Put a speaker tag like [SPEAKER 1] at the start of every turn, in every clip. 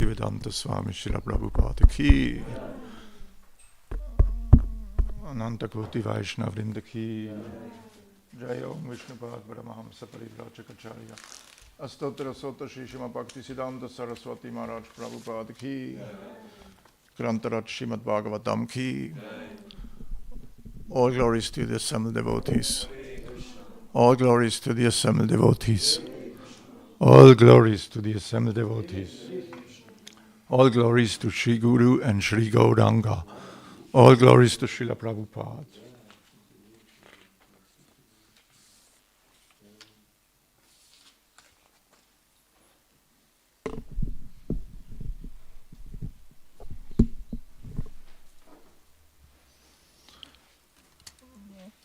[SPEAKER 1] Bhaktivedanta Swami Srila Prabhupada ki, Ananta Koti Vaishnava Vrinda ki, Jai Om Vishnupad Paramahamsa Rasikacarya, Astotra Sota Shishima Bhakti Siddhanta Saraswati Maharaj Prabhupada ki, Grantaraj Srimad Bhagavatam ki. All glories to the assembled devotees. All glories to the assembled devotees. All glories to the assembled devotees. All glories to Sri Guru and Sri Gauranga. All glories to Srila Prabhupada.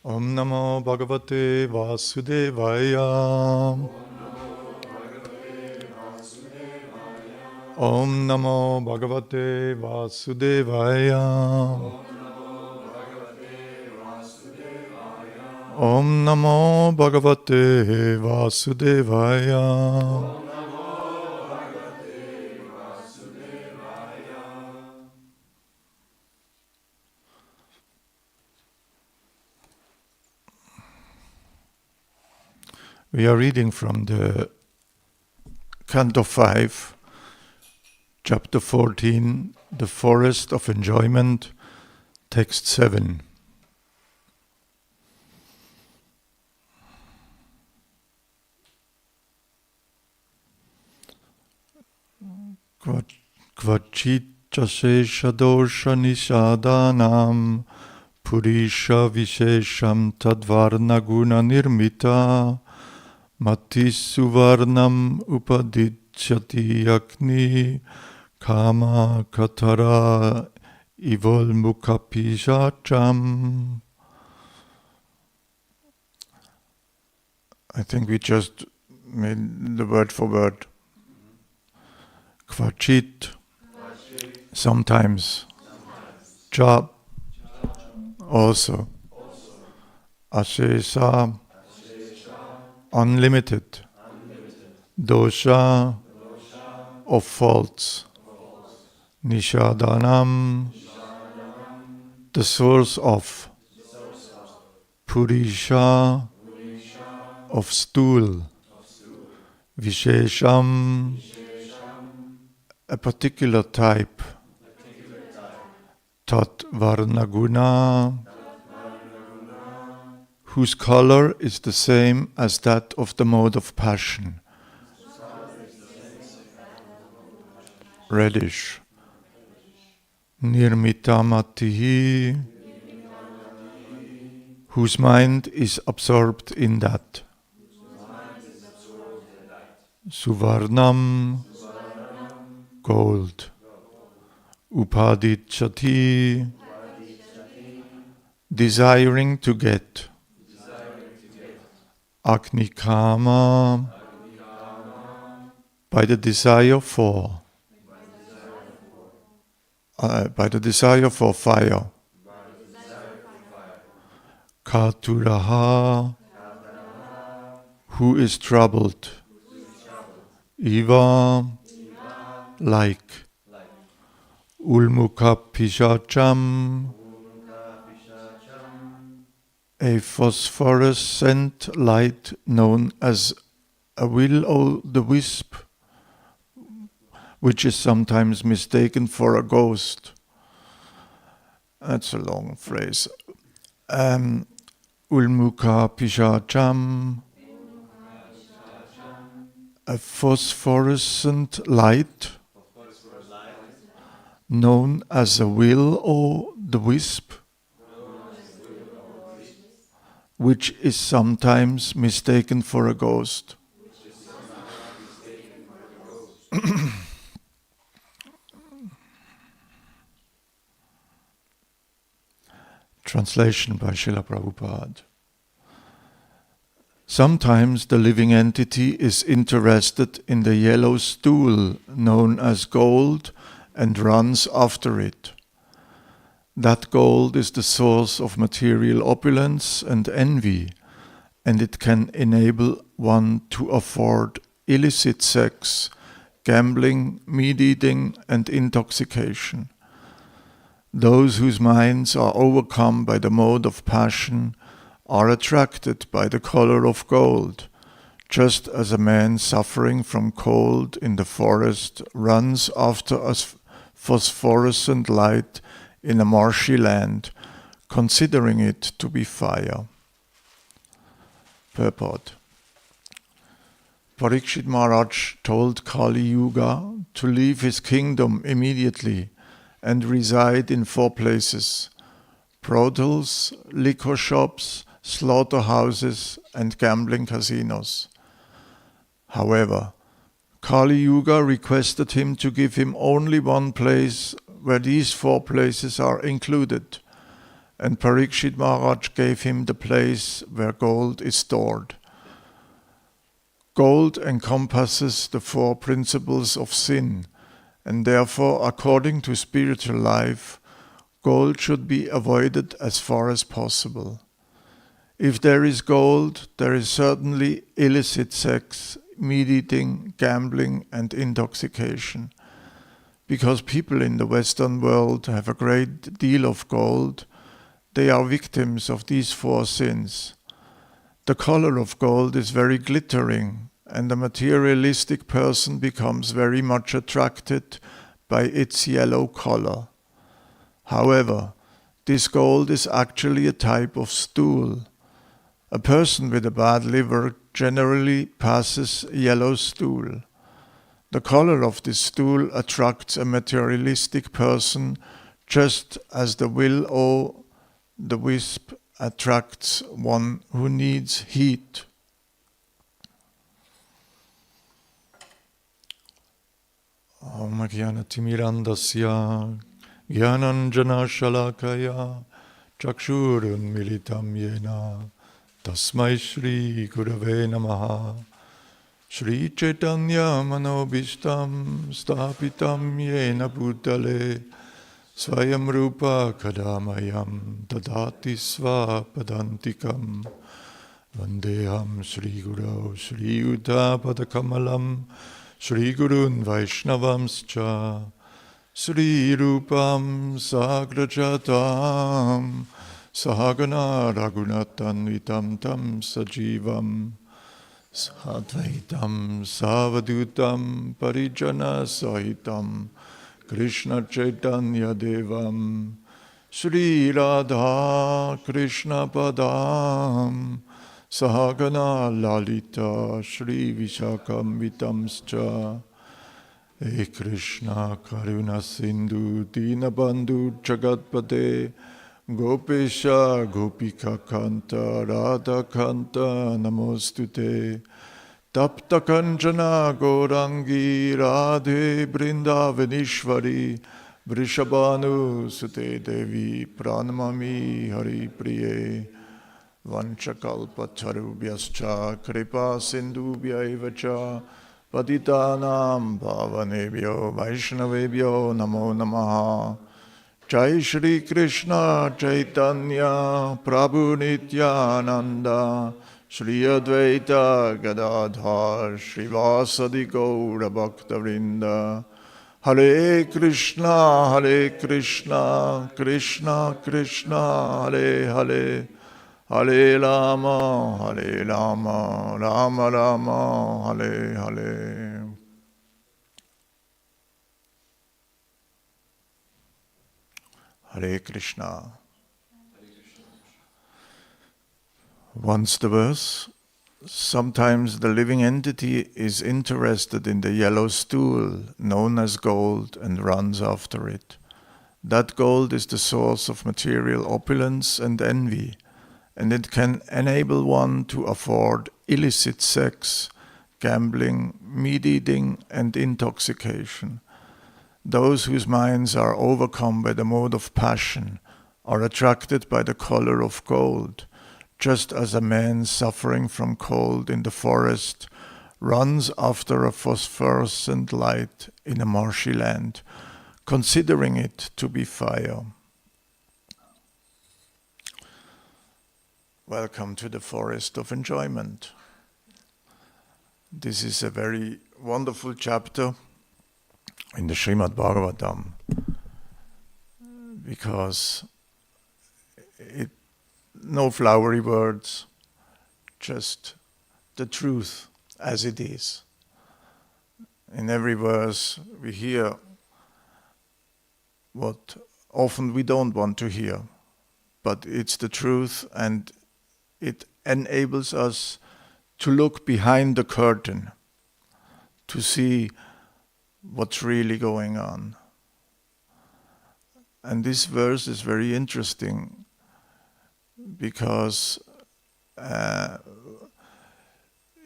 [SPEAKER 1] Om Namo Bhagavate Vasudevaya. Om Namo Bhagavate Vasudevaya. Om Namo Bhagavate Vasudevaya. We are reading from the Canto 5, Chapter 14, The Forest of Enjoyment, Text 7. Kvachit chasesha dosha nishadanam purisha vishesham tadvarna guna nirmita Mati suvarnam upadichyati akni kama katara ivolmukapishacham. I think we just made the word for word. Kvachit, sometimes. Cha, also. Ashesa, unlimited. Dosha, of faults. Nishadanam, the source of. Purisha, of stool. Vishesham, a particular type. Tat varnaguna, whose color is the same as that of the mode of passion. Reddish. Nirmitamatihi, whose mind is absorbed in that. Suvarnam, gold. Upadichyati, desiring to get. Agnikama, by the desire for. By the desire for fire. Katuraha, who is troubled. Iva, like. Ulmukapishacham, a phosphorescent light known as a will-o'-the-wisp, which is sometimes mistaken for a ghost. That's a long phrase. Ulmukapishacham, a phosphorescent light known as a will-o'-the-wisp, which is sometimes mistaken for a ghost. Translation by Srila Prabhupada. Sometimes the living entity is interested in the yellow stool known as gold and runs after it. That gold is the source of material opulence and envy, and it can enable one to afford illicit sex gambling, meat-eating, and intoxication. Those whose minds are overcome by the mode of passion are attracted by the color of gold, just as a man suffering from cold in the forest runs after a phosphorescent light in a marshy land, considering it to be fire. Purport. Parikshit Maharaj told Kali Yuga to leave his kingdom immediately and reside in 4 places: brothels, liquor shops, slaughterhouses, and gambling casinos. However, Kali Yuga requested him to give him only one place where these 4 places are included, and Parikshit Maharaj gave him the place where gold is stored. Gold encompasses the 4 principles of sin, and therefore, according to spiritual life, gold should be avoided as far as possible. If there is gold, there is certainly illicit sex, meat-eating, gambling, and intoxication. Because people in the Western world have a great deal of gold, they are victims of these 4 sins. The color of gold is very glittering, and the materialistic person becomes very much attracted by its yellow color. However, this gold is actually a type of stool. A person with a bad liver generally passes yellow stool. The color of this stool attracts a materialistic person, just as the will-o'-the-wisp attracts one who needs heat. Om Jnanatimirandasya Jnananjana Shalakaya Chakshurun Militam Yena Tasmai Shri Gurave Namaha. Shri Chaitanya Manobishtam Stapitam Yena Bhutale Swayam Rupa Kadamayam Dadati Svapadantikam Vandeham Shri Guru Shri Uta Padakamalam Shri Gurun Vaishnavamscha Shri Rupam Sagrajatam Sahagana Raghunathan Vitam Tam Sajivam Sadvaitam Savadutam Parijana Sahitam Krishna Chaitanya Devam Shri Radha Krishna Padam Sahagana Lalita Shri Vishakam Vitamscha E Krishna Karuna Sindhu Dinabandhu Jagatpate Gopesha Gopika Kanta Radha Kanta Namostute Tapta Kanjana Gorangi Radhe Brindavanishvari Vrishabhanu Sute Devi Pranamami Hari Priye Vanchakalpatarubhyascha Kripa Sindhubhya evacha Patitanam Bhavanebhyo Vaishnavebhyo Namo Namaha. Jai Shri Krishna Chaitanya Prabhu Nityananda Shri Advaita Gadadhar Srivasadi Gaura Bhaktavrinda. Hare Krishna Krishna Krishna Hare Hare Hare Rama Rama Rama Hare Hare. Hare Krishna. Once the verse. Sometimes the living entity is interested in the yellow stool, known as gold, and runs after it. That gold is the source of material opulence and envy, and it can enable one to afford illicit sex, gambling, meat-eating, and intoxication. Those whose minds are overcome by the mode of passion are attracted by the color of gold, just as a man suffering from cold in the forest runs after a phosphorescent light in a marshy land, considering it to be fire. Welcome to the forest of enjoyment. This is a very wonderful chapter in the Srimad Bhagavatam, because no flowery words, just the truth as it is. In every verse we hear what often we don't want to hear, but it's the truth, and it enables us to look behind the curtain, to see what's really going on. And this verse is very interesting because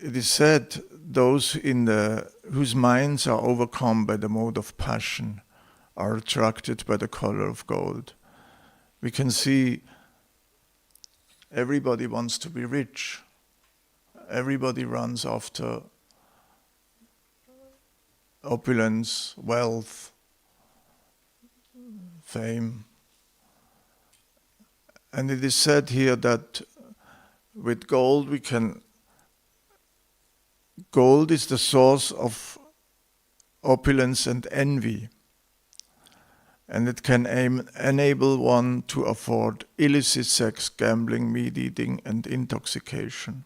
[SPEAKER 1] it is said those whose minds are overcome by the mode of passion are attracted by the color of gold. We can see everybody wants to be rich. Everybody runs after opulence, wealth, fame. And it is said here that with gold gold is the source of opulence and envy. And it can enable one to afford illicit sex, gambling, meat eating, and intoxication.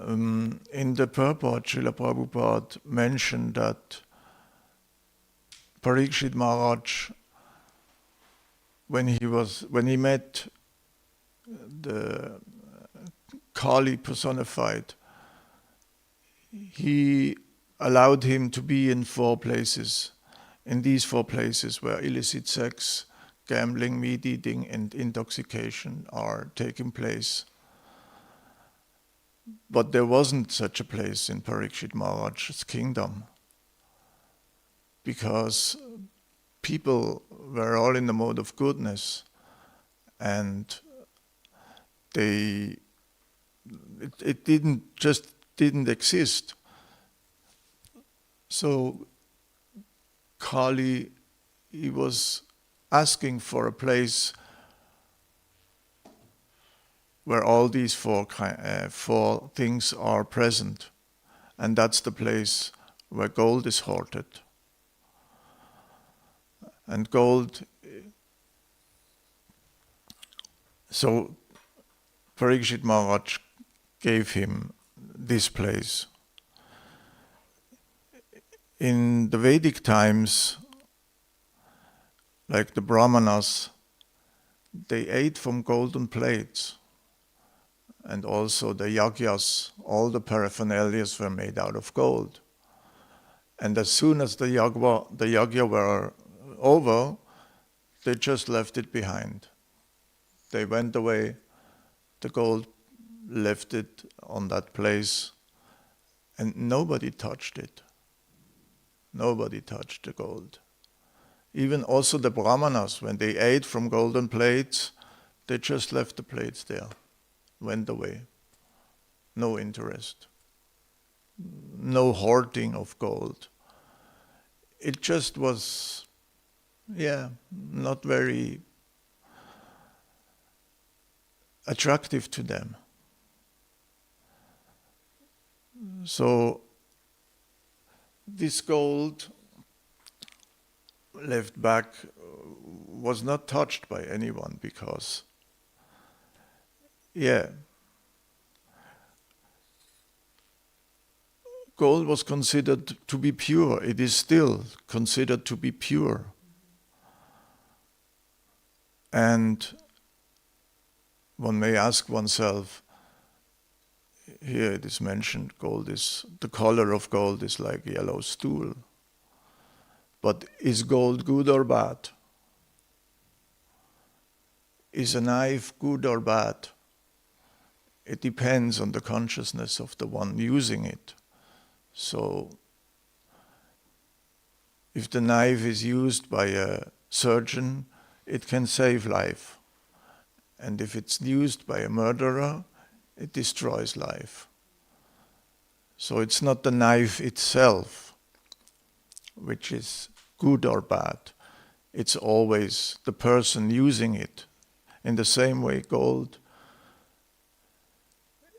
[SPEAKER 1] In the purport, Srila Prabhupada mentioned that Parikshit Maharaj, when he met the Kali personified, he allowed him to be in 4 places. In these 4 places where illicit sex, gambling, meat eating, and intoxication are taking place. But there wasn't such a place in Parikshit Maharaj's kingdom, because people were all in the mode of goodness, and it didn't exist. So Kali, he was asking for a place where all these 4 things are present, and that's the place where gold is hoarded. And gold, so Parikshit Maharaj gave him this place. In the Vedic times, like the Brahmanas, they ate from golden plates, and also the yagyas, all the paraphernalia were made out of gold. And as soon as the yagya were over, they just left it behind. They went away, the gold left it on that place, and nobody touched it. Nobody touched the gold. Even also the Brahmanas, when they ate from golden plates, they just left the plates there, went away. No interest. No hoarding of gold. It just was, not very attractive to them. So this gold left back was not touched by anyone because, gold was considered to be pure. It is still considered to be pure. And one may ask oneself, here it is mentioned, the color of gold is like yellow stool. But is gold good or bad? Is a knife good or bad? It depends on the consciousness of the one using it. So, if the knife is used by a surgeon, it can save life. And if it's used by a murderer, it destroys life. So it's not the knife itself which is good or bad. It's always the person using it. In the same way, gold,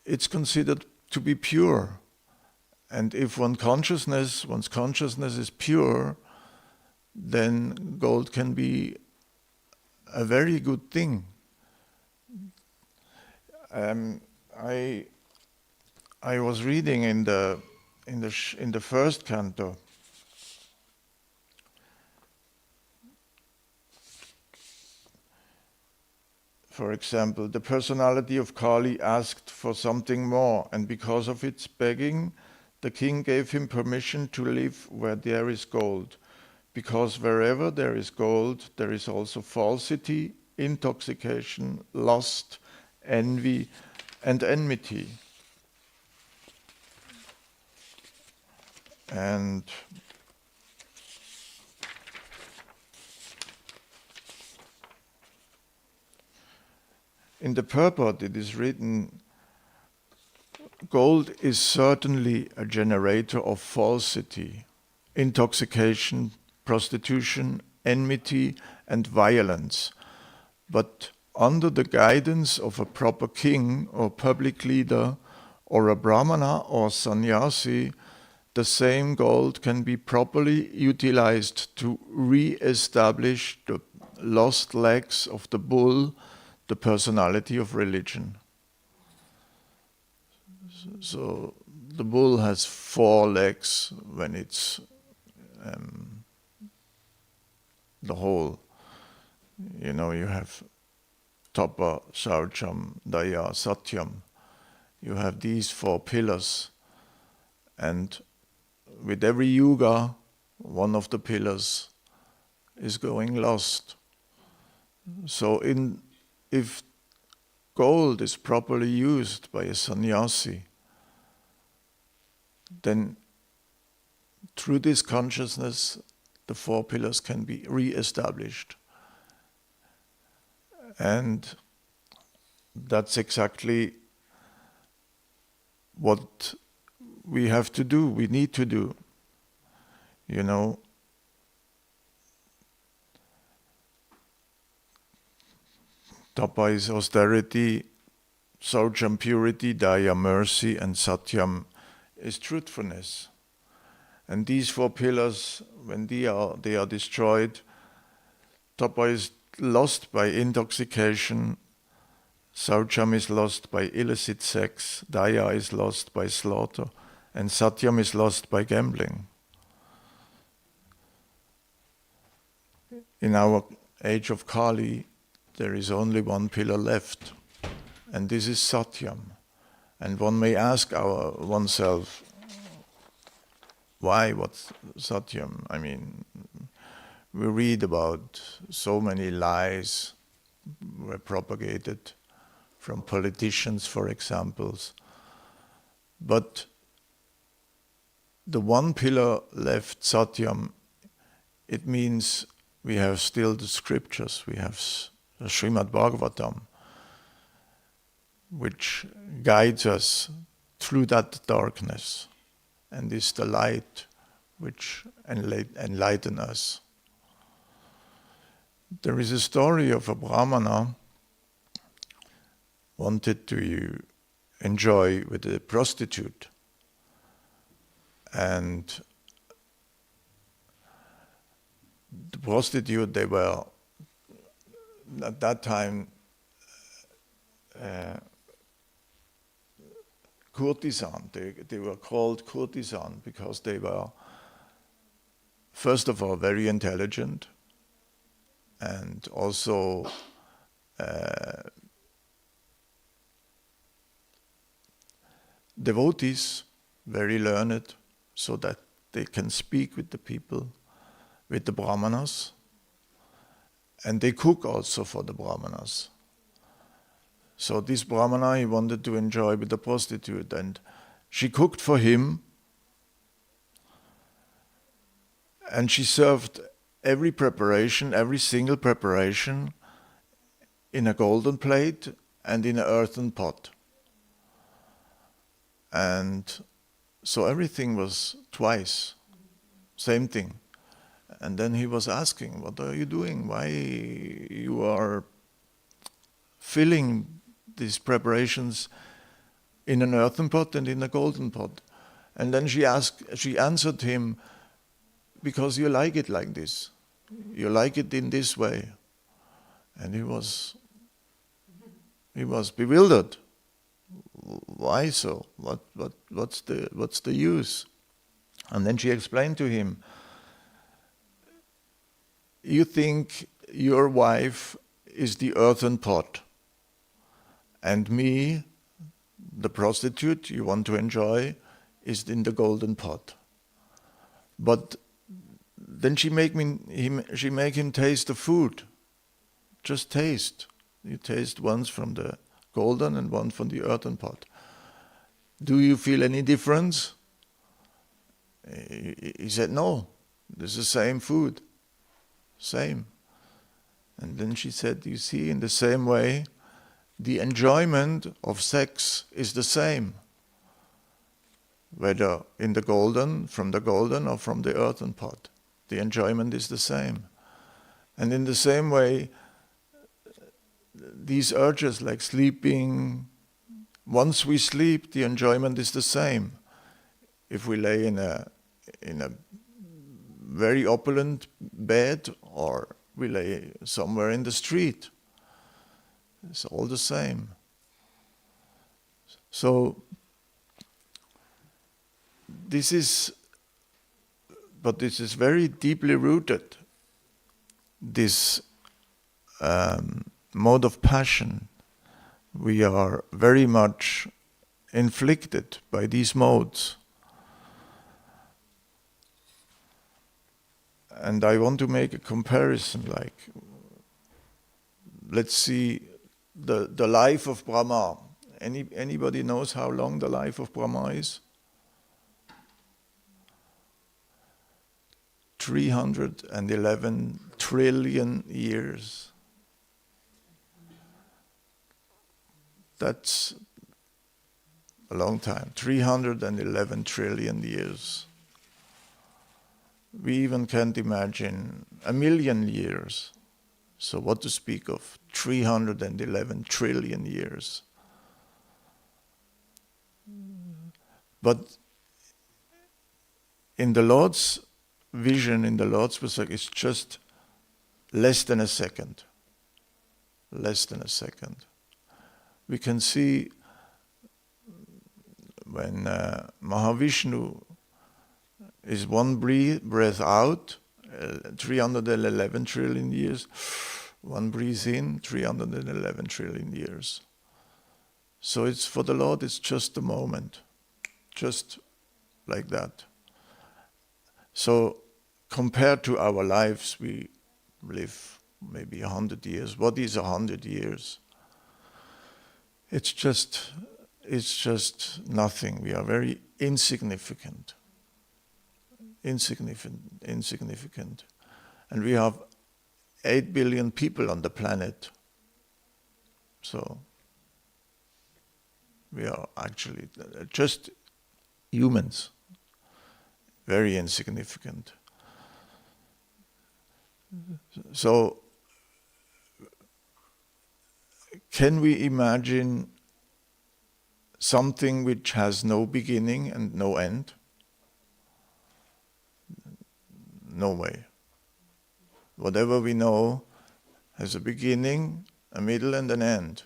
[SPEAKER 1] it's considered to be pure. And if one's consciousness is pure, then gold can be a very good thing. I was reading in the first canto. For example, the personality of Kali asked for something more, and because of its begging, the king gave him permission to live where there is gold. Because wherever there is gold, there is also falsity, intoxication, lust, envy, and enmity. And in the purport it is written, gold is certainly a generator of falsity, intoxication, prostitution, enmity, and violence. But under the guidance of a proper king or public leader, or a brahmana or sannyasi, the same gold can be properly utilized to re-establish the lost legs of the bull, the personality of religion. So the bull has 4 legs when it's the whole. You know, you have Tapa, Shaucham, Daya, Satyam. You have these 4 pillars, and with every yuga, one of the pillars is going lost. So if gold is properly used by a sannyasi, then through this consciousness, the 4 pillars can be re-established. And that's exactly what we have to do, we need to do. You know, Tapa is austerity, Saucham purity, Daya mercy, and Satyam is truthfulness. And these 4 pillars, when they are destroyed, Tapa is lost by intoxication, Saucham is lost by illicit sex, Daya is lost by slaughter, and Satyam is lost by gambling. In our age of Kali, there is only 1 pillar left, and this is Satyam. And one may ask oneself, why? What's Satyam? I mean, we read about so many lies were propagated from politicians, for examples. But the 1 pillar left, Satyam, it means we have still the scriptures, we have the Srimad Bhagavatam, which guides us through that darkness, and is the light which enlightens us. There is a story of a brahmana wanted to enjoy with a prostitute, and the prostitute, they were at that time courtesan. They were called courtesan because they were, first of all, very intelligent, and also devotees, very learned, so that they can speak with the people, with the brahmanas, and they cook also for the brahmanas. So this brahmana, he wanted to enjoy with the prostitute, and she cooked for him, and she served every single preparation in a golden plate and in an earthen pot. And so everything was twice, same thing. And then he was asking, what are you doing? Why you are filling these preparations in an earthen pot and in a golden pot? And then she answered him, because you like it like this. You like it in this way. And he was bewildered. Why so? What's the use? And then she explained to him, you think your wife is the earthen pot, and me, the prostitute you want to enjoy, is in the golden pot. But then she make him taste the food. Just taste. You taste once from the golden and one from the earthen pot. Do you feel any difference? He said, no, this is the same food. Same. And then she said, you see, in the same way, the enjoyment of sex is the same. Whether in the golden, from the golden, or from the earthen pot. The enjoyment is the same. And in the same way, these urges like sleeping, once we sleep, the enjoyment is the same. If we lay in a very opulent bed, or we lay somewhere in the street, it's all the same. So this is very deeply rooted, this mode of passion. We are very much inflicted by these modes. And I want to make a comparison, like, let's see the life of Brahma. Anybody knows how long the life of Brahma is? 311 trillion years. That's a long time. 311 trillion years. We even can't imagine 1,000,000 years. So what to speak of 311 trillion years. But in the Lord's vision, in the Lord's perspective, it's just less than a second. Less than a second. We can see when Mahavishnu is one breath out, 311 trillion years, one breath in, 311 trillion years. So it's for the Lord, it's just a moment, just like that. So compared to our lives, we live maybe 100 years. What is 100 years? It's just nothing. We are very insignificant. Insignificant. And we have 8 billion people on the planet. So we are actually just humans. Very insignificant. So can we imagine something which has no beginning and no end? No way. Whatever we know has a beginning, a middle, and an end.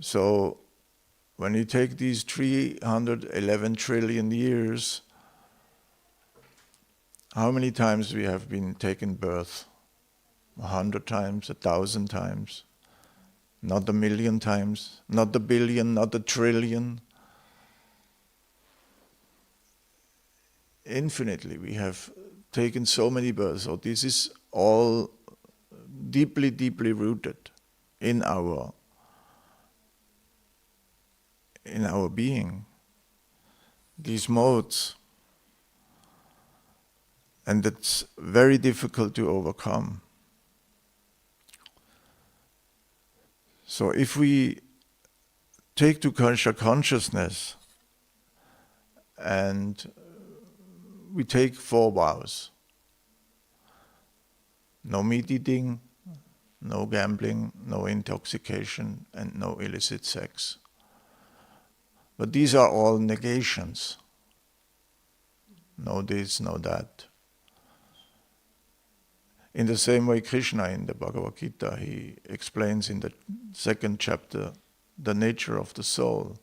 [SPEAKER 1] So when you take these 311 trillion years, how many times we have been taken birth? 100 times, 1,000 times, not 1,000,000 times, not 1,000,000,000, not 1,000,000,000,000. Infinitely, we have taken so many births. So this is all deeply, deeply rooted in our being. These modes. And it's very difficult to overcome. So if we take to consciousness and we take 4 vows. No meat eating, no gambling, no intoxication, and no illicit sex. But these are all negations. No this, no that. In the same way, Krishna in the Bhagavad Gita, he explains in the 2nd chapter the nature of the soul.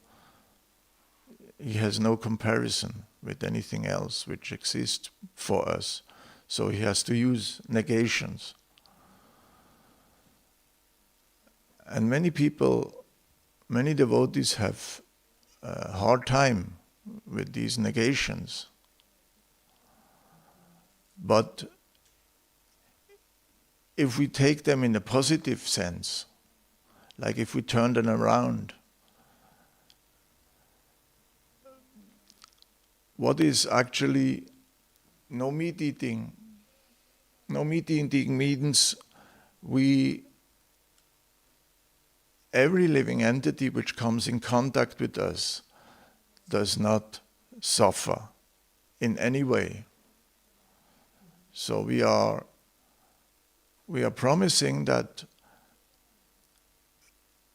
[SPEAKER 1] He has no comparison with anything else which exists for us. So he has to use negations. And many people, many devotees have a hard time with these negations. But if we take them in a positive sense, like if we turn them around, what is actually no meat eating? No meat eating means every living entity which comes in contact with us does not suffer in any way. So we are promising that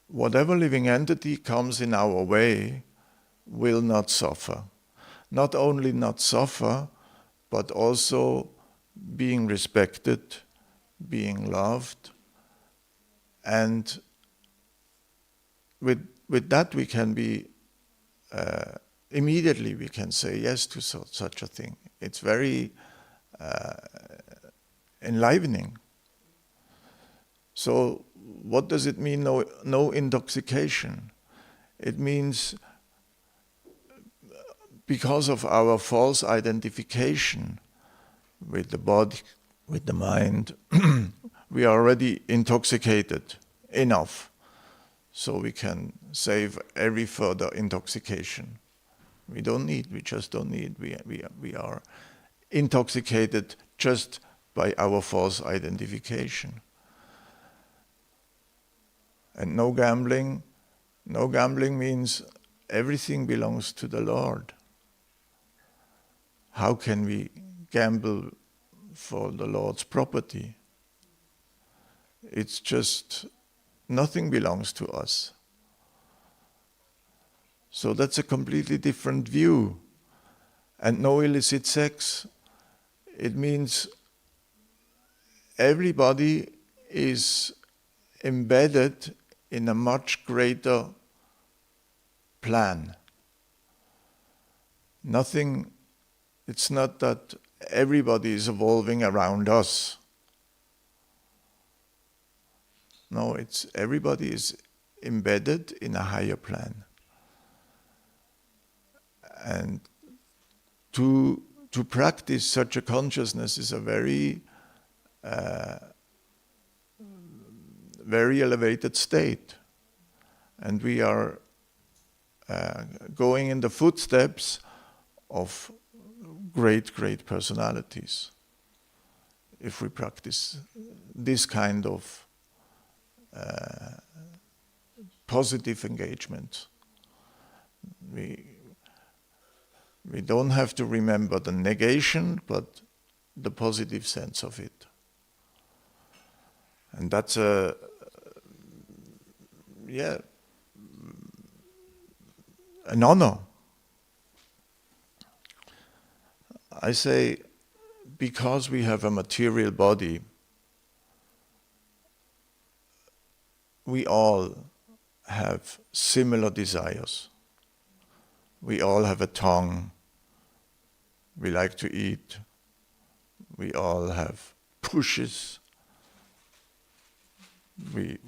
[SPEAKER 1] whatever living entity comes in our way will not suffer. Not only not suffer, but also being respected, being loved, and with that we can be immediately we can say yes to such a thing. It's very enlivening. So what does it mean, no intoxication? It means because of our false identification with the body, with the mind, we are already intoxicated enough, so we can save every further intoxication. We just don't need. We are intoxicated just by our false identification. And no gambling. No gambling means everything belongs to the Lord. How can we gamble for the Lord's property? It's just nothing belongs to us. So that's a completely different view. And no illicit sex, it means everybody is embedded in a much greater plan. It's not that everybody is evolving around us. No, everybody is embedded in a higher plan. And to practice such a consciousness is a very elevated state. And we are going in the footsteps of great personalities. If we practice this kind of positive engagement, we don't have to remember the negation, but the positive sense of it. And that's an honor. I say, because we have a material body, we all have similar desires. We all have a tongue. We like to eat. We all have pushes. There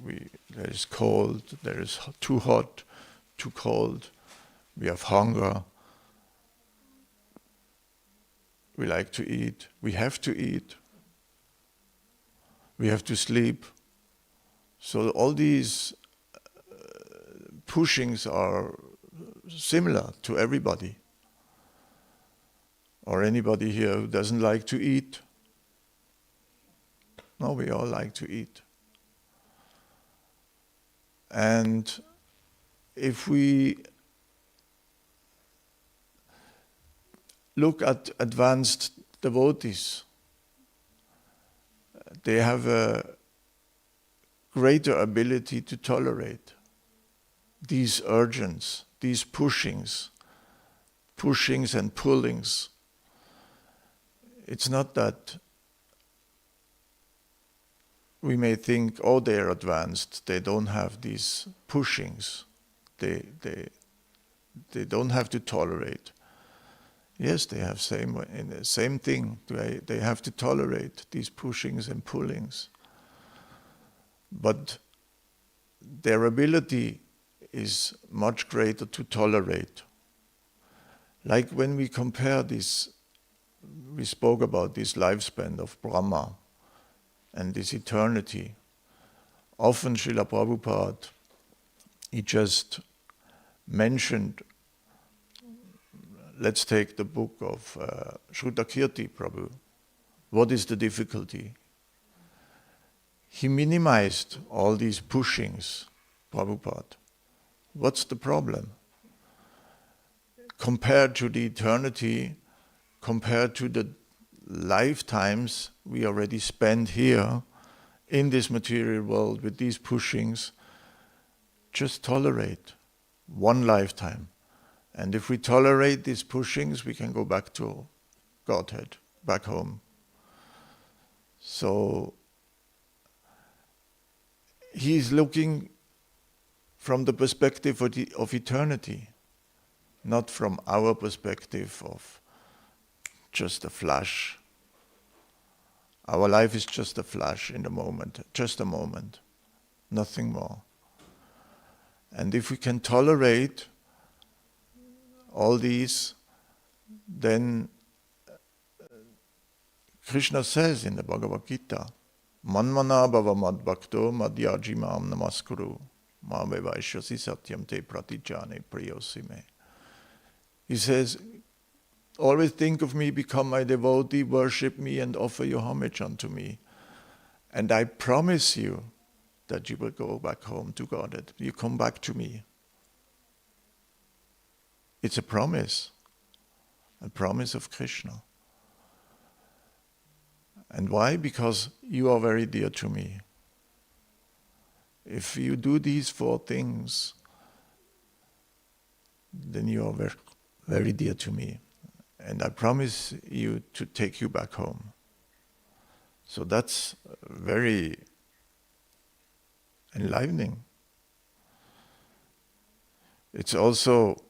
[SPEAKER 1] is cold, there is too hot, too cold. We have hunger. We like to eat. We have to eat. We have to sleep. So all these pushings are similar to everybody. Or anybody here who doesn't like to eat? No, we all like to eat. And if we look at advanced devotees, they have a greater ability to tolerate these urges these pushings and pullings. It's not that we may think, oh, they're advanced, they don't have these pushings, they don't have to tolerate. Yes, they have same thing. They have to tolerate these pushings and pullings. But their ability is much greater to tolerate. Like when we compare this, we spoke about this lifespan of Brahma and this eternity. Often Srila Prabhupada, he just mentioned, let's take the book of Rasikacarya Prabhu. What is the difficulty? He minimized all these pushings, Prabhupada. What's the problem? Compared to the eternity, compared to the lifetimes we already spent here in this material world with these pushings, just tolerate one lifetime. And if we tolerate these pushings, we can go back to Godhead, back home. So he's looking from the perspective of eternity, not from our perspective of just a flash. Our life is just a flash in the moment, just a moment, nothing more. And if we can tolerate all these, then Krishna says in the Bhagavad Gita, Manmana bhava madbhakto madhyaji mam namaskuru ma vevaishyasi satyam te pratijane priyosime. He says, always think of me, become my devotee, worship me and offer your homage unto me. And I promise you that you will go back home to Godhead. You come back to me. It's a promise of Krishna. And why? Because you are very dear to me. If you do these 4 things, then you are very, very dear to me. And I promise you to take you back home. So that's very enlivening. It's also,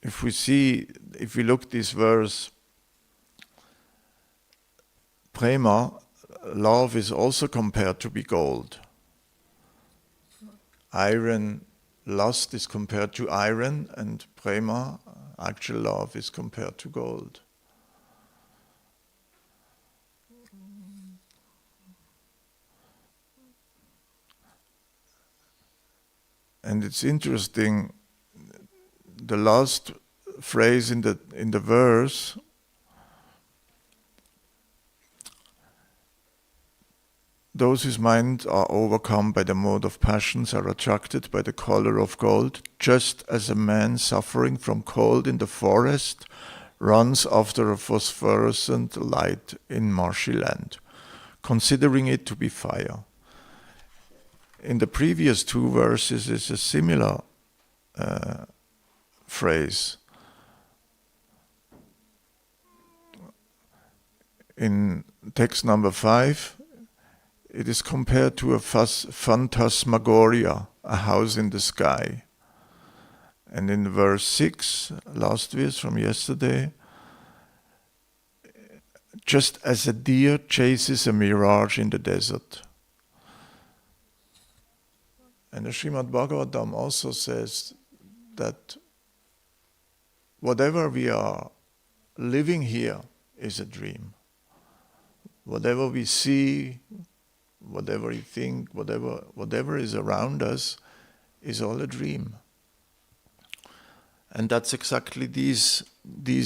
[SPEAKER 1] if we look this verse, prema, love is also compared to be gold. Iron, lust is compared to iron, and prema, actual love, is compared to gold. And it's interesting, the last phrase in the verse, those whose minds are overcome by the mode of passions are attracted by the color of gold, just as a man suffering from cold in the forest runs after a phosphorescent light in marshy land, considering it to be fire. In the previous 2 verses is a similar phrase. In text number 5, it is compared to a phantasmagoria, a house in the sky. And in verse 6, last verse from yesterday, just as a deer chases a mirage in the desert. And the Srimad Bhagavatam also says that whatever we are living here is a dream. Whatever we see, whatever we think, whatever is around us is all a dream. And that's exactly these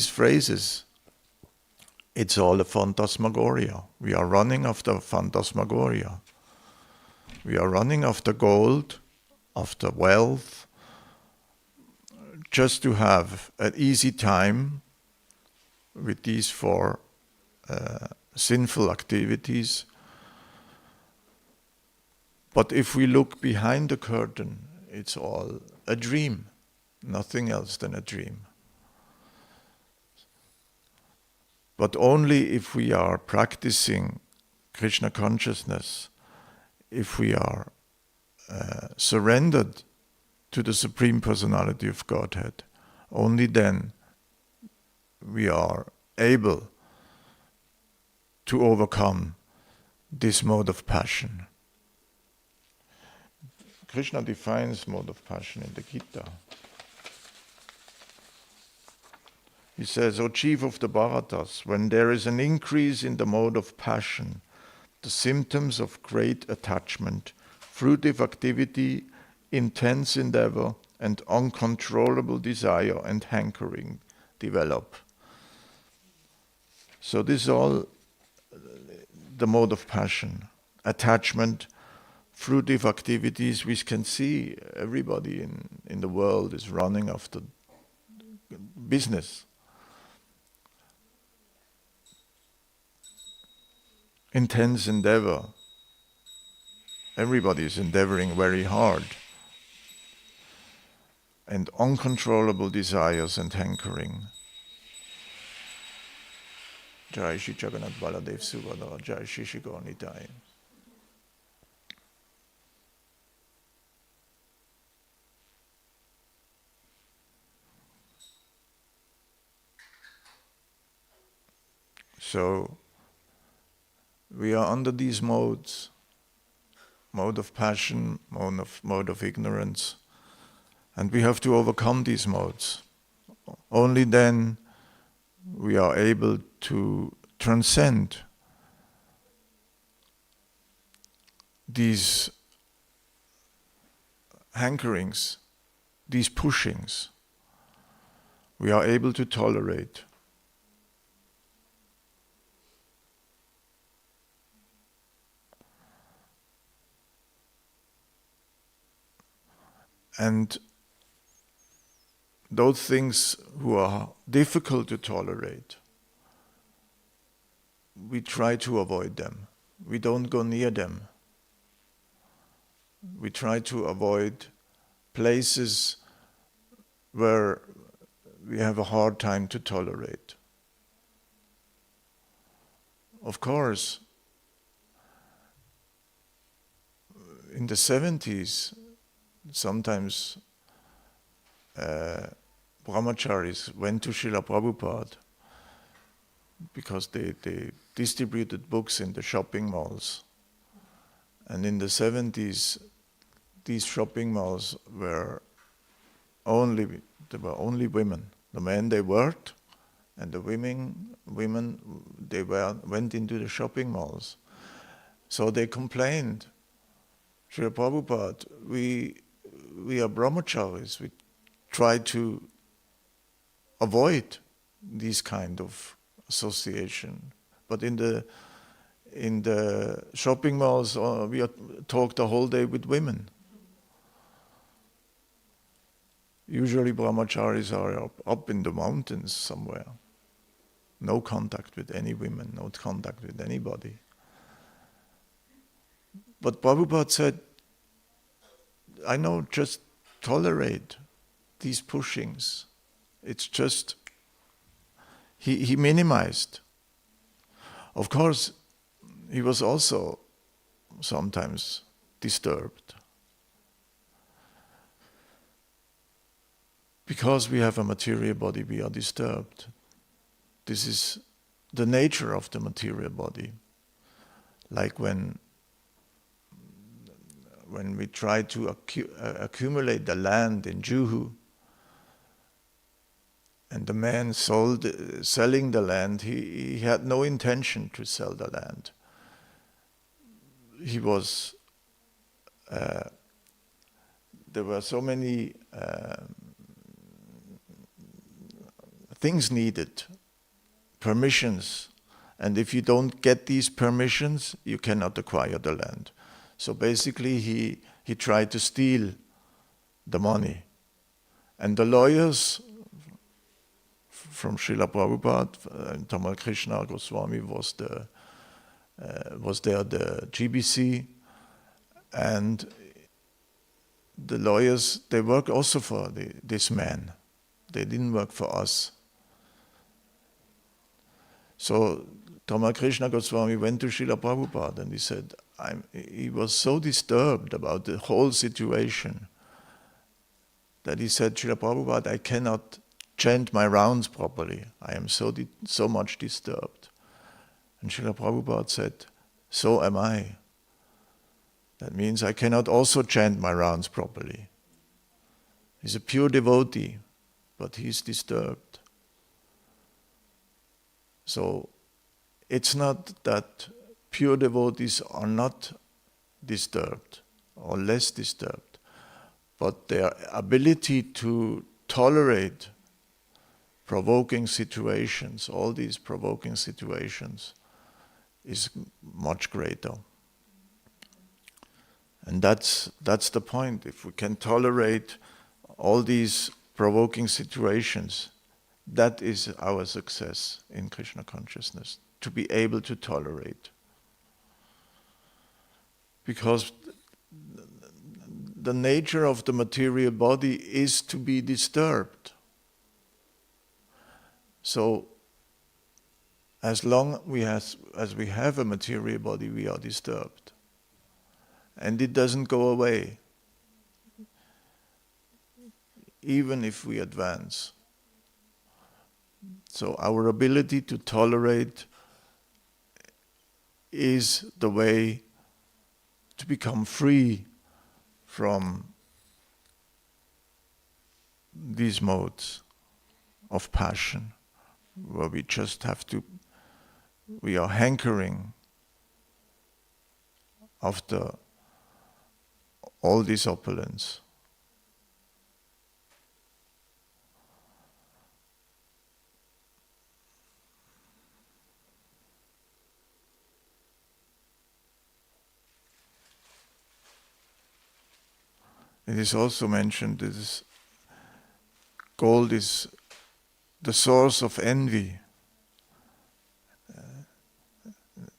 [SPEAKER 1] phrases. It's all a phantasmagoria. We are running after phantasmagoria. We are running after gold, after wealth, just to have an easy time with these 4 sinful activities. But if we look behind the curtain, it's all a dream, nothing else than a dream. But only if we are practicing Krishna consciousness, if we are surrendered to the Supreme Personality of Godhead, only then we are able to overcome this mode of passion. Krishna defines mode of passion in the Gita. He says, O chief of the Bharatas, when there is an increase in the mode of passion, the symptoms of great attachment, fruitive activity, intense endeavor, and uncontrollable desire and hankering develop. So this is all the mode of passion. Attachment, fruitive activities. We can see everybody in the world is running after business. Intense endeavor. Everybody is endeavoring very hard. And uncontrollable desires and hankering. Jai Shri Jagannath Baladev Subhadra, Jai Shri Shri Gaur Nitai. So, we are under these modes, mode of passion, mode of ignorance, and we have to overcome these modes. Only then we are able to transcend these hankerings, these pushings. We are able to tolerate. And those things who are difficult to tolerate, we try to avoid them. We don't go near them. We try to avoid places where we have a hard time to tolerate. Of course, in the 70s, sometimes brahmacharis went to Srila Prabhupada because they distributed books in the shopping malls. And in the 70s, these shopping malls were only women. The men, they worked, and the women they went into the shopping malls. So they complained, Srila Prabhupada, we are brahmacharis, we try to avoid these kind of association. But in the shopping malls, we talk the whole day with women. Usually brahmacharis are up in the mountains somewhere. No contact with any women, no contact with anybody. But Prabhupada said, I know, just tolerate these pushings. It's just, he minimized. Of course, he was also sometimes disturbed. Because we have a material body, we are disturbed. This is the nature of the material body. Like when we try to accumulate the land in Juhu, and the man selling the land, he had no intention to sell the land. He was, there were so many things needed, permissions, and if you don't get these permissions, you cannot acquire the land. So basically he tried to steal the money. And the lawyers from Srila Prabhupada, Tamal Krishna Goswami was there, the GBC, and the lawyers, they work also for this man. They didn't work for us. So Ramakrishna Goswami went to Srila Prabhupada and he said, he was so disturbed about the whole situation that he said, Srila Prabhupada, I cannot chant my rounds properly. I am so much disturbed. And Srila Prabhupada said, so am I. That means I cannot also chant my rounds properly. He's a pure devotee, but he's disturbed. So it's not that pure devotees are not disturbed or less disturbed, but their ability to tolerate provoking situations, all these provoking situations, is much greater. And that's the point. If we can tolerate all these provoking situations, that is our success in Krishna consciousness, to be able to tolerate. Because the nature of the material body is to be disturbed. So, as long as we have a material body, we are disturbed. And it doesn't go away, even if we advance. So our ability to tolerate is the way to become free from these modes of passion, where we just have to, we are hankering after all this opulence. It is also mentioned that this gold is the source of envy.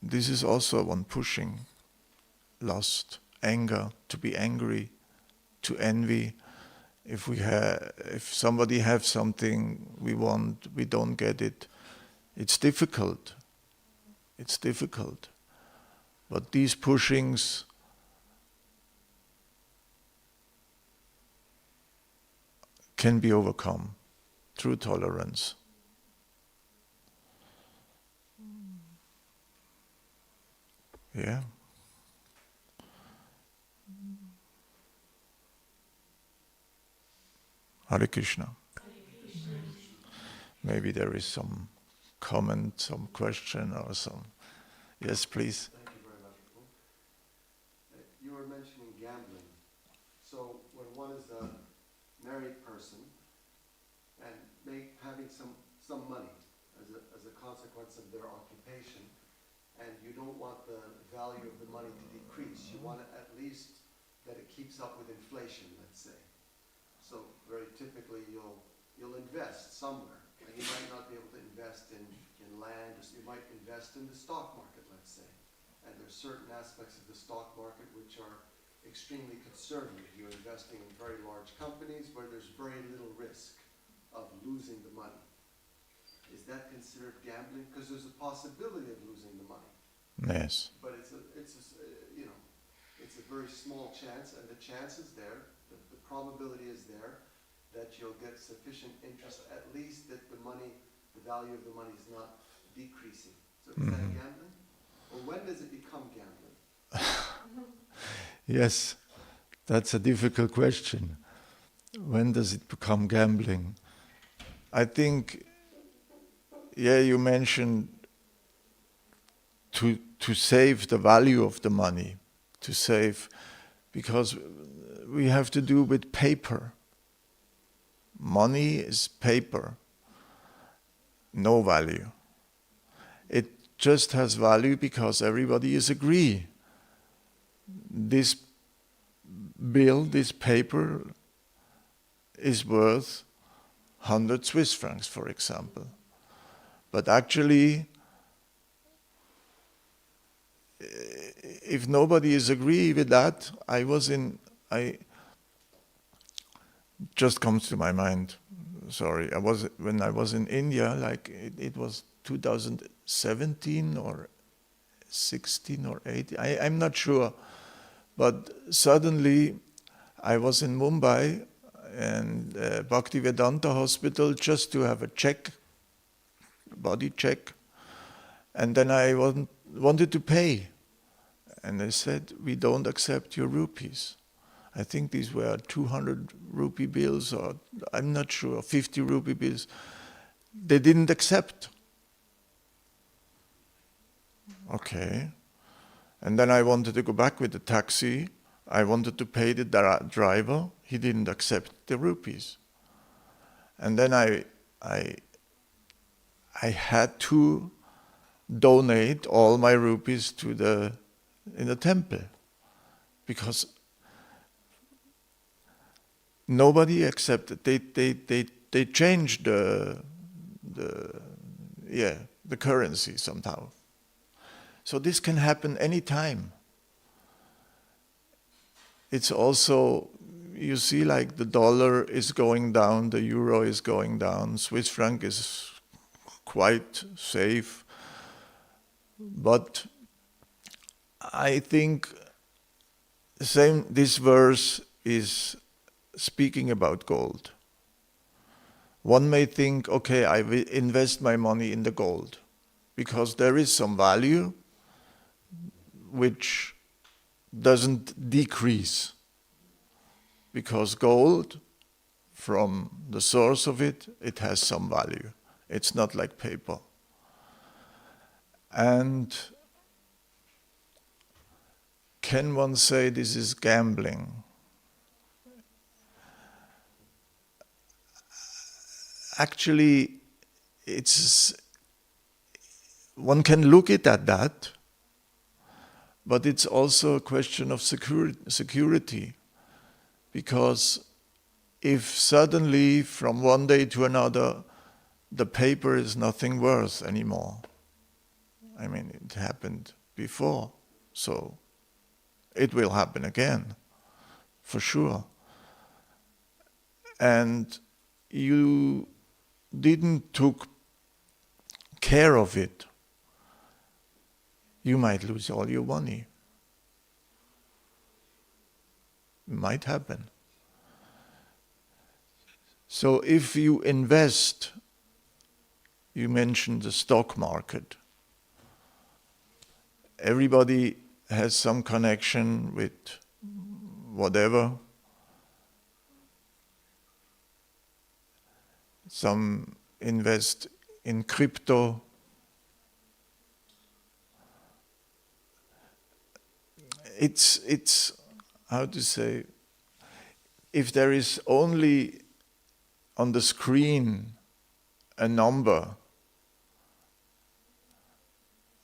[SPEAKER 1] This is also one pushing lust, anger, to be angry, to envy. If somebody has something we want, we don't get it. It's difficult. It's difficult. But these pushings can be overcome through tolerance. Yeah. Hare Krishna. Maybe there is some comment, some question or some. Yes, please.
[SPEAKER 2] Thank you very much, Prabhu. You were mentioning gambling. So when one is a married person and having some money as a consequence of their occupation, and you don't want the value of the money to decrease, you want it at least that it keeps up with inflation, let's say. So very typically you'll invest somewhere, and you might not be able to invest in land, or you might invest in the stock market, let's say. And there's certain aspects of the stock market which are extremely conservative. You're investing in very large companies where there's very little risk of losing the money. Is that considered gambling? Because there's a possibility of losing the money.
[SPEAKER 1] Yes.
[SPEAKER 2] But it's a very small chance, and the chance is there, the probability is there that you'll get sufficient interest, at least that the value of the money is not decreasing. So is that gambling? Or when does it become gambling?
[SPEAKER 1] Yes, that's a difficult question. When does it become gambling? I think, you mentioned to save the value of the money, to save, because we have to do with paper. Money is paper, no value. It just has value because everybody is agree. This bill, this paper is worth 100 Swiss francs, for example. But actually, if nobody is agree with that, I just comes to my mind. Sorry, when I was in India, like it was 2017 or 16 or 18. I'm not sure, but suddenly I was in Mumbai and Bhaktivedanta Hospital just to have a check, body check, and then I wanted to pay, and they said, we don't accept your rupees. I think these were 200 rupee bills, or I'm not sure, 50 rupee bills. They didn't accept. Okay. And then I wanted to go back with the taxi. I wanted to pay the driver. He didn't accept the rupees. And then I had to donate all my rupees in the temple, because nobody accepted. They changed the currency somehow. So this can happen anytime. It's also, you see, like the dollar is going down, the euro is going down, Swiss franc is quite safe. But I think this verse is speaking about gold. One may think, okay, I will invest my money in the gold because there is some value which doesn't decrease, because gold, from the source of it, it has some value. It's not like paper. And can one say this is gambling? Actually, one can look at that, but it's also a question of security. Because if suddenly, from one day to another, the paper is nothing worth anymore, I mean, it happened before, so it will happen again, for sure. And you didn't took care of it, you might lose all your money. It might happen. So if you invest, you mentioned the stock market. Everybody has some connection with whatever. Some invest in crypto. It's how to say, if there is only on the screen a number,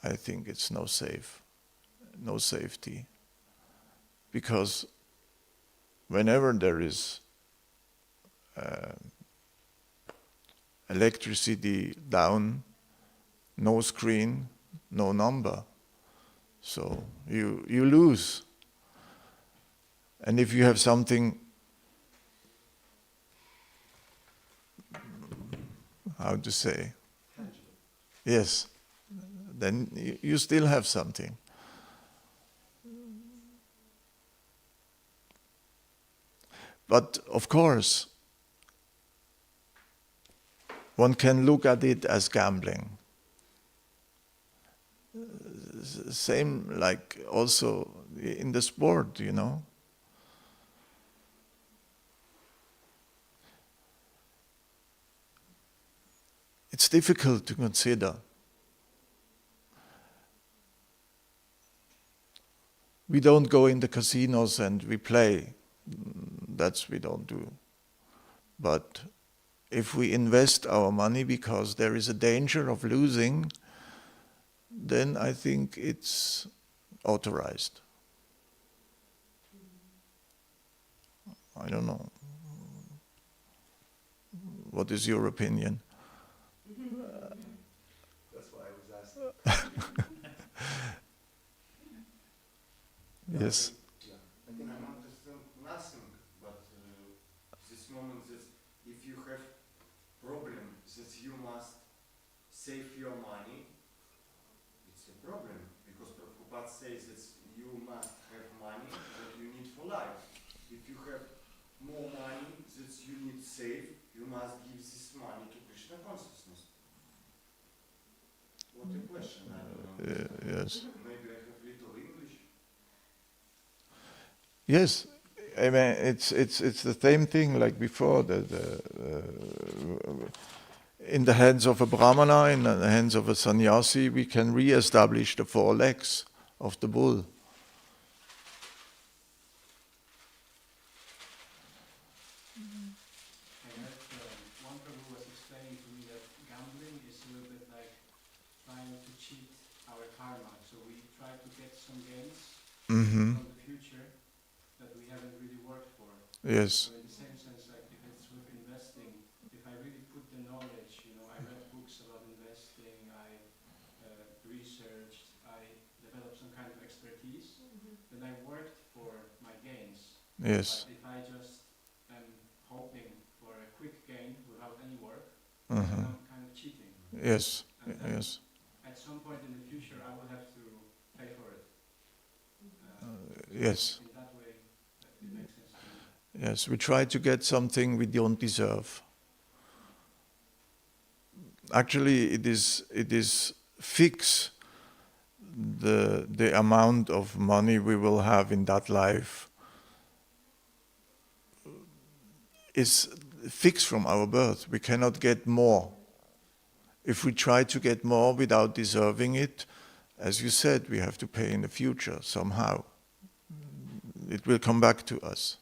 [SPEAKER 1] I think it's no safety. Because whenever there is electricity down, no screen, no number. So you lose. And if you have something, how to say? Yes, then you still have something. But of course, one can look at it as gambling. Same like also in the sport, you know. It's difficult to consider. We don't go in the casinos and we play. That's we don't do. But if we invest our money because there is a danger of losing, then I think it's authorized. I don't know. What is your opinion?
[SPEAKER 2] That's why I was asking.
[SPEAKER 1] Yes.
[SPEAKER 2] Yeah. I think
[SPEAKER 3] I'm not just asking, but this moment save your money, it's a problem. Because Prabhupada says that you must have money that you need for life. If you have more money that you need to save, you must give this money to Krishna consciousness. What a question, I don't know.
[SPEAKER 1] Yes.
[SPEAKER 3] Maybe I have little English.
[SPEAKER 1] Yes, I mean it's the same thing like before. In the hands of a brahmana, in the hands of a sannyasi, we can re-establish the four legs of the bull.
[SPEAKER 4] One Prabhu was explaining to me that gambling is a little bit like trying to cheat our karma. So we try to get some gains from the future that we haven't really worked for.
[SPEAKER 1] Yes.
[SPEAKER 4] So in the same sense, like if it's with investing, if I really put the knowledge, I read books about investing, I researched, I developed some kind of expertise, then I worked for my gains.
[SPEAKER 1] Yes.
[SPEAKER 4] But if I just am hoping for a quick gain without any work, then I'm kind of cheating.
[SPEAKER 1] Yes.
[SPEAKER 4] And
[SPEAKER 1] Yes.
[SPEAKER 4] at some point in the future, I will have to pay for it.
[SPEAKER 1] Yes.
[SPEAKER 4] In that way, it makes sense to me.
[SPEAKER 1] Yes. We try to get something we don't deserve. Actually, it is fixed. The amount of money we will have in that life is fixed from our birth. We cannot get more. If we try to get more without deserving it, as you said, we have to pay in the future somehow. It will come back to us.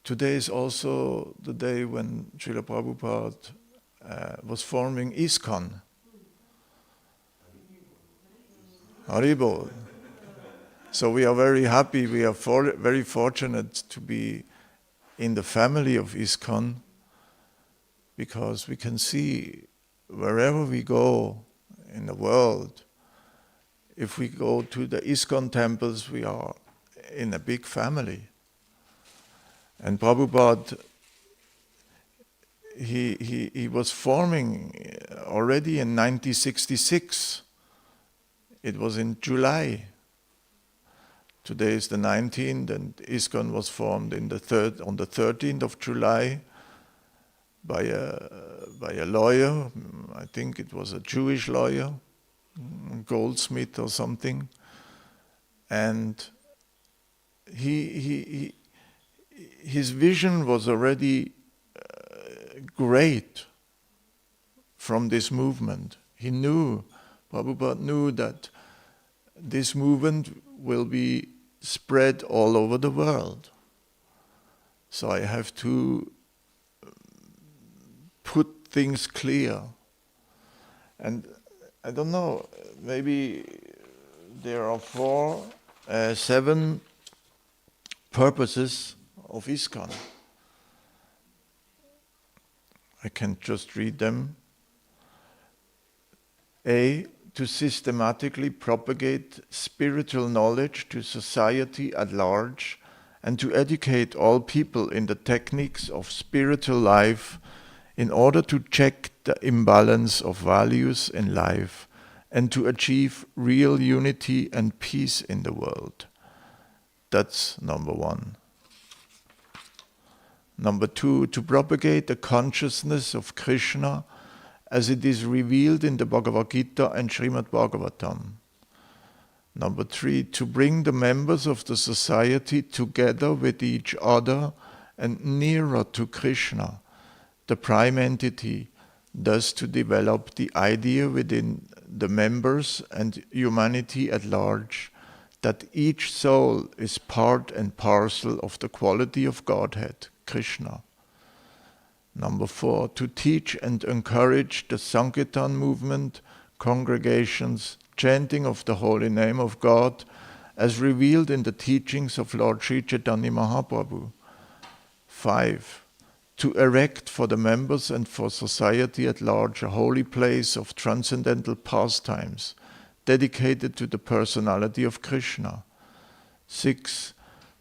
[SPEAKER 1] Today is also the day when Srila Prabhupada was forming ISKCON. Haribol. So we are very happy, we are very fortunate to be in the family of ISKCON, because we can see wherever we go in the world, if we go to the ISKCON temples, we are in a big family. And Prabhupada, he was forming already in 1966. It was in July. Today is the 19th, and ISKCON was formed on the 13th of July by a lawyer. I think it was a Jewish lawyer, Goldsmith or something. And his vision was already great from this movement. Prabhupada knew that this movement will be spread all over the world. So I have to put things clear. And I don't know, maybe there are 7 purposes of ISKCON. I can just read them. A, to systematically propagate spiritual knowledge to society at large and to educate all people in the techniques of spiritual life in order to check the imbalance of values in life and to achieve real unity and peace in the world. That's number 1. Number 2, to propagate the consciousness of Krishna as it is revealed in the Bhagavad Gita and Srimad Bhagavatam. Number 3, to bring the members of the society together with each other and nearer to Krishna, the prime entity, thus to develop the idea within the members and humanity at large that each soul is part and parcel of the quality of Godhead, Krishna. Number 4, to teach and encourage the Sankirtan movement, congregations, chanting of the holy name of God, as revealed in the teachings of Lord Sri Chaitanya Mahaprabhu. 5, to erect for the members and for society at large a holy place of transcendental pastimes, dedicated to the personality of Krishna. 6,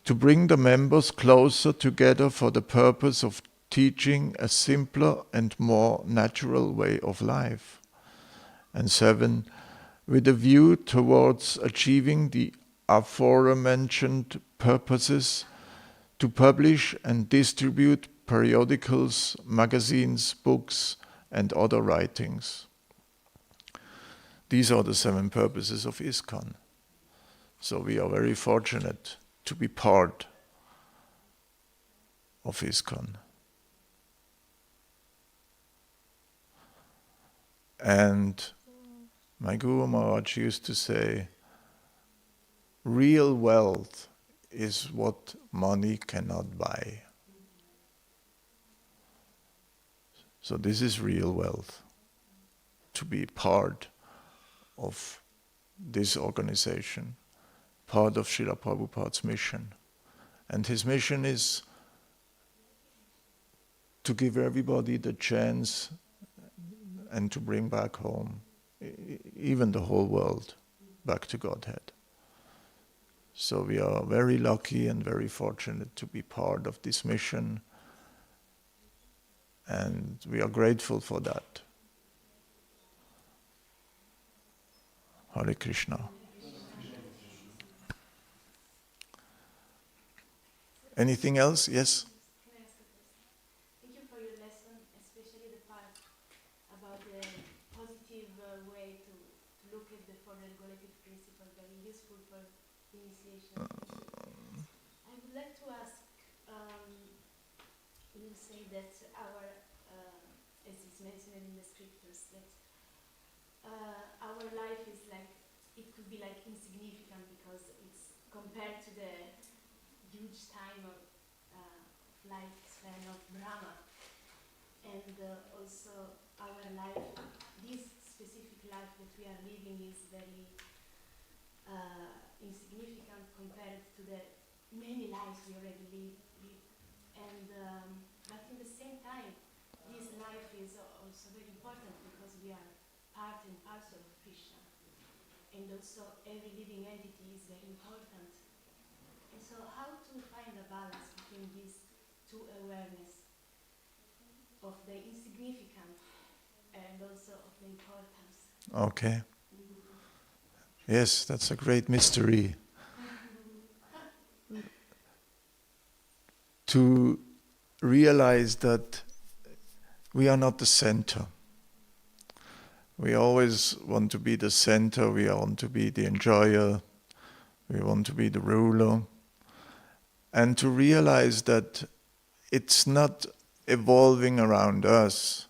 [SPEAKER 1] to bring the members closer together for the purpose of teaching a simpler and more natural way of life. And 7, with a view towards achieving the aforementioned purposes, to publish and distribute periodicals, magazines, books, and other writings. These are the 7 purposes of ISKCON. So we are very fortunate to be part of ISKCON. And my Guru Maharaj used to say, real wealth is what money cannot buy. So this is real wealth, to be part of this organization, part of Srila Prabhupada's mission. And his mission is to give everybody the chance and to bring back home, even the whole world, back to Godhead. So we are very lucky and very fortunate to be part of this mission, and we are grateful for that. Hare Krishna. Anything else? Yes?
[SPEAKER 5] Can I ask a question? Thank you for your lesson, especially the part about the positive way to look at the four regulative principles, very useful for initiation. I would like to ask, you say that our, as is mentioned in the scriptures, that our life is like, it could be like insignificant because it's compared to the huge time of lifespan of Brahma. And also our life, this specific life that we are living is very insignificant compared to the many lives we already live. And but in the same time, this life is also very important because we are part and parcel of Krishna. And also every living entity is very important. And so how to find a balance between these two awareness of the insignificant and also of the importance?
[SPEAKER 1] Okay. Yes, that's a great mystery. To realize that we are not the center. We always want to be the center, we want to be the enjoyer, we want to be the ruler. And to realize that it's not evolving around us,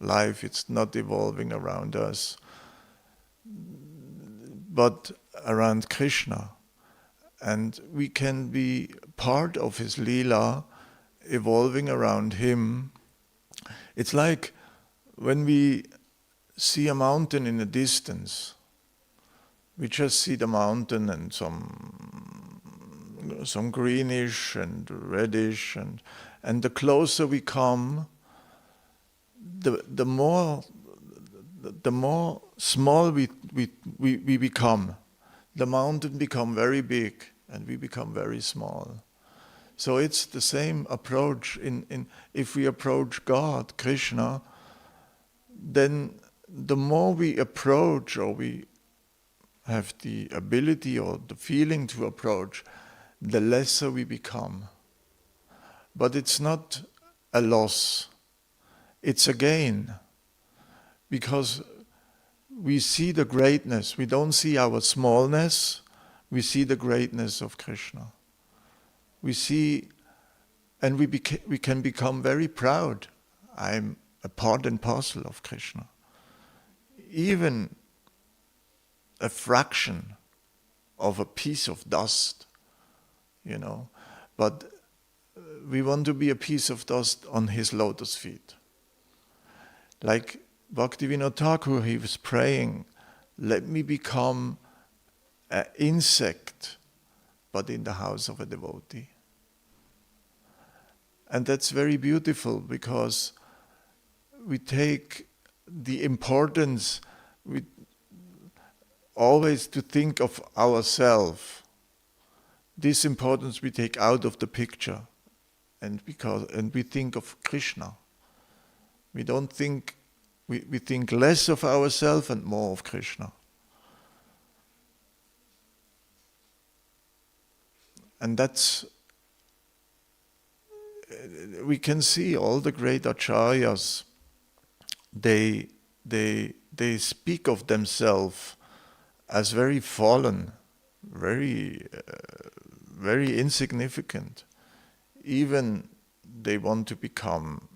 [SPEAKER 1] life, it's not evolving around us, but around Krishna. And we can be part of his Leela, evolving around him. It's like when we see a mountain in the distance, we just see the mountain and some greenish and reddish, and the closer we come, the more small we become. The mountain become very big and we become very small. So it's the same approach in if we approach God, Krishna, then the more we approach, or we have the ability or the feeling to approach, the lesser we become. But it's not a loss, it's a gain, because we see the greatness. We don't see our smallness, we see the greatness of Krishna. We see, and we can become very proud. I'm a part and parcel of Krishna. Even a fraction of a piece of dust, but we want to be a piece of dust on his lotus feet. Like Bhaktivinoda Thakur, he was praying, let me become an insect, but in the house of a devotee. And that's very beautiful, because we take the importance always to think of ourselves, this importance we take out of the picture, and we think of Krishna. We don't think, we think less of ourselves and more of Krishna. And that's, we can see all the great acharyas, they speak of themselves as very fallen, very insignificant. Even they want to become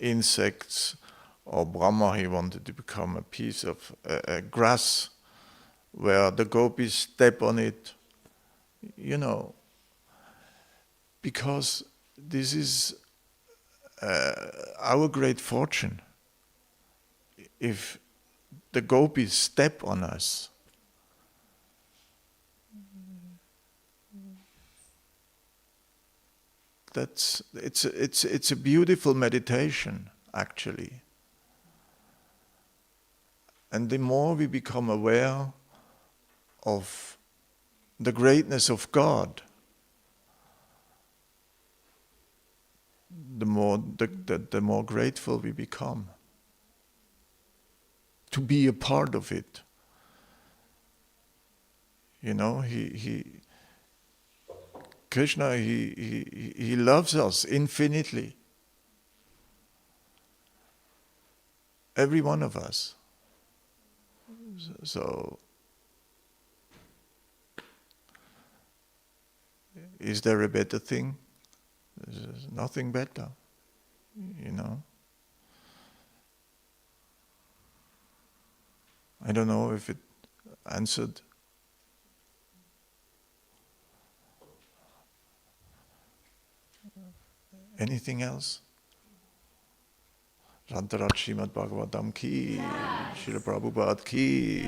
[SPEAKER 1] insects, or Brahma, he wanted to become a piece of grass where the gopis step on it, because this is our great fortune. If the gopis step on us, it's a beautiful meditation, actually. And the more we become aware of the greatness of God, the more grateful we become to be a part of it. Krishna, he loves us infinitely. Every one of us. So, is there a better thing? There's nothing better, I don't know if it answered. Anything else? Rantarat Srimad Bhagavatam ki, Srila Prabhupada ki.